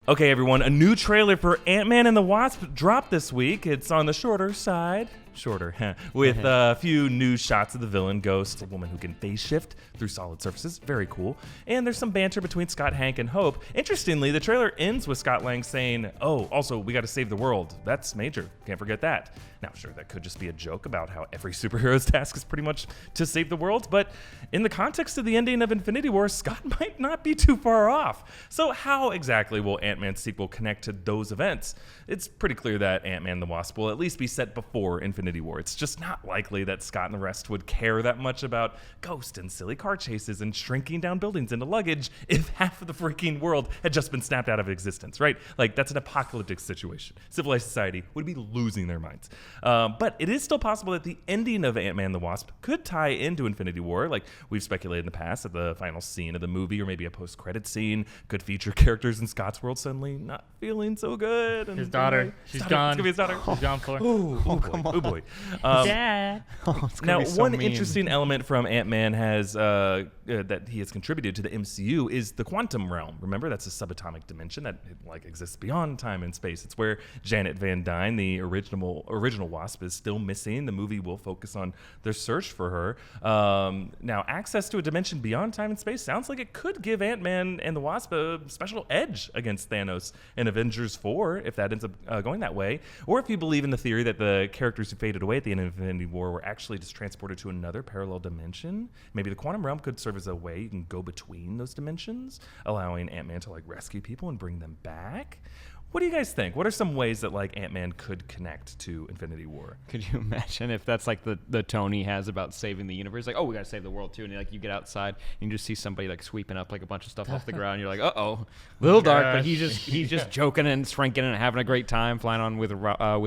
Okay, everyone, a new trailer for Ant Man and the Wasp dropped this week. It's on the shorter side. With a few new shots of the villain, Ghost, a woman who can phase shift through solid surfaces. Very cool. And there's some banter between Scott, Hank, and Hope. Interestingly, the trailer ends with Scott Lang saying, "Oh, also, we got to save the world." That's major. Can't forget that. Now, sure, that could just be a joke about how every superhero's task is pretty much to save the world, but in the context of the ending of Infinity War, Scott might not be too far off. So how exactly will Ant-Man's sequel connect to those events? It's pretty clear that Ant Man the Wasp will at least be set before Infinity War. It's just not likely that Scott and the rest would care that much about Ghost and silly car chases and shrinking down buildings into luggage if half of the freaking world had just been snapped out of existence, right? Like, that's an apocalyptic situation. Civilized society would be losing their minds. But it is still possible that the ending of Ant Man the Wasp could tie into Infinity War. Like we've speculated in the past, that the final scene of the movie or maybe a post-credit scene could feature characters in Scott's world suddenly not feeling so good. And his daughter. She's gone. It's going to be his daughter. She's gone for. Oh boy. Dad. Now, so one mean. interesting element from Ant-Man has that he has contributed to the MCU is the quantum realm. Remember, that's a subatomic dimension that exists beyond time and space. It's where Janet Van Dyne, the original Wasp, is still missing. The movie will focus on their search for her. Now, access to a dimension beyond time and space sounds like it could give Ant-Man and the Wasp a special edge against Thanos in Avengers 4, if that ends up going that way. Or if you believe in the theory that the characters who faded away at the end of Infinity War were actually just transported to another parallel dimension. Maybe the quantum realm could serve as a way you can go between those dimensions, allowing Ant-Man to rescue people and bring them back. What do you guys think? What are some ways that Ant-Man could connect to Infinity War? Could you imagine if that's the tone he has about saving the universe? Like, oh, we got to save the world too. And you get outside and you just see somebody sweeping up a bunch of stuff off the ground. And you're like, uh-oh, little dark, but he's just joking and shrinking and having a great time flying on with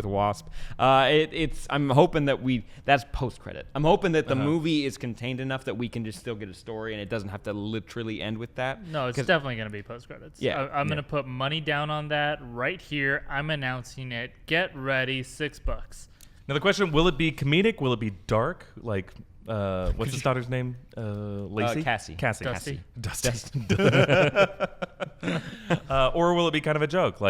Wasp. I'm hoping that that's post-credit. I'm hoping that the movie is contained enough that we can just still get a story and it doesn't have to literally end with that. No, it's definitely going to be post-credits. Yeah. I'm going to put money down on that right here. I'm announcing it. Get ready, $6. Now the question, will it be comedic? Will it be dark? What's his daughter's name? Lacey? Cassie. Dusty. Or will it be kind of a joke?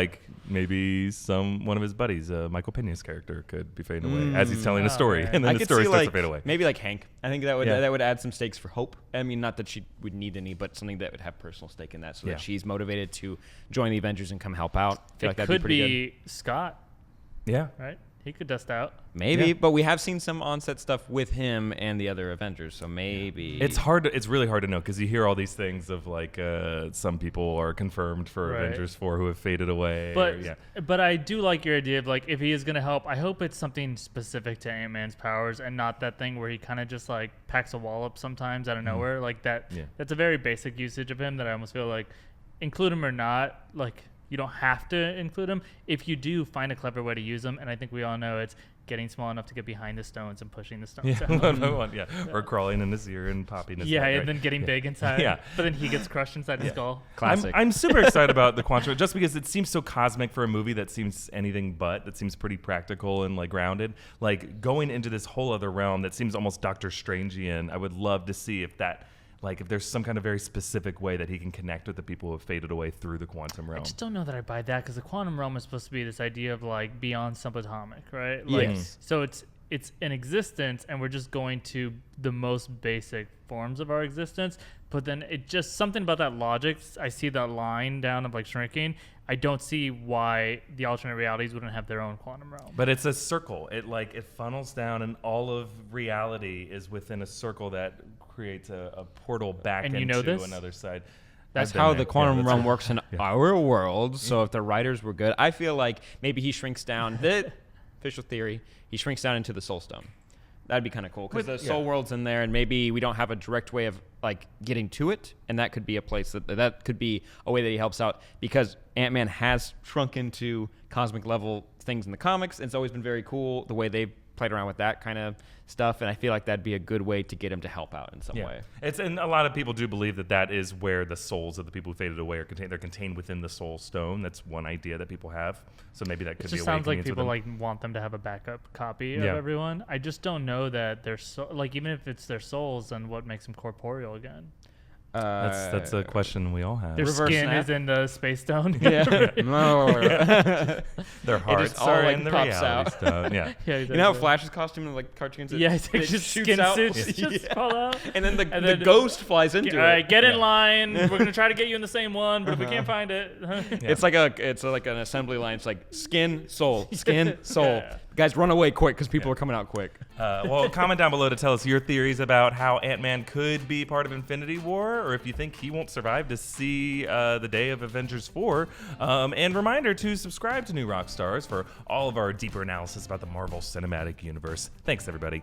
Maybe one of his buddies, Michael Pena's character, could be fading away as he's telling a story, and then the story starts to fade away. Maybe Hank. I think that would add some stakes for Hope. I mean, not that she would need any, but something that would have personal stake in that, so that she's motivated to join the Avengers and come help out. I feel like that'd be pretty good. Scott. Yeah. Right? He could dust out. Maybe, but we have seen some onset stuff with him and the other Avengers, so maybe it's really hard to know because you hear all these things of some people are confirmed for Avengers 4 who have faded away. But I do like your idea of if he is going to help, I hope it's something specific to Ant-Man's powers and not that thing where he kind of just packs a wall up sometimes out of nowhere that. Yeah. That's a very basic usage of him that I almost feel include him or not, you don't have to include him. If you do, find a clever way to use them. And I think we all know it's getting small enough to get behind the stones and pushing the stones out. Or crawling in his ear and popping his head, and then getting big inside. But then he gets crushed inside his skull. Classic. I'm super excited about the quantum, just because it seems so cosmic for a movie that seems anything but. That seems pretty practical and grounded. Going into this whole other realm that seems almost Doctor Strangean. I would love to see if that. If there's some kind of very specific way that he can connect with the people who have faded away through the quantum realm. I just don't know that I buy that because the quantum realm is supposed to be this idea of beyond subatomic, right? Yes. So it's in existence and we're just going to the most basic forms of our existence. But then it just something about that logic. I see that line down of shrinking. I don't see why the alternate realities wouldn't have their own quantum realm. But it's a circle. It funnels down, and all of reality is within a circle that creates a portal back into another side. That's how the quantum realm works in our world. So if the writers were good, I feel like maybe he shrinks down. The official theory, he shrinks down into the Soul Stone. That'd be kind of cool because the Soul World's in there, and maybe we don't have a direct way of getting to it, and that could be a place that could be a way that he helps out because Ant-Man has shrunk into cosmic level things in the comics, and it's always been very cool the way they've played around with that kind of stuff, and I feel like that'd be a good way to get him to help out in some way. And a lot of people do believe that is where the souls of the people who faded away are contained. They're contained within the Soul Stone. That's one idea that people have. So maybe that could be a way. It just sounds like people want them to have a backup copy of everyone. I just don't know that they're even if it's their souls, then what makes them corporeal again? That's a question we all have. Their skin is in the space stone. Yeah. Their hearts are in the reality stone. Yeah. You know how Flash's costume in like cartoons? Yeah, it's like just shoots skin out. suits just fall out. And then the ghost flies into it. All right, get in line. We're gonna try to get you in the same one, but if we can't find it, it's like an assembly line. It's like skin, soul, skin, soul. Guys, run away quick because people are coming out quick. Well, comment down below to tell us your theories about how Ant-Man could be part of Infinity War, or if you think he won't survive to see the day of Avengers 4. And reminder to subscribe to New Rockstars for all of our deeper analysis about the Marvel Cinematic Universe. Thanks, everybody.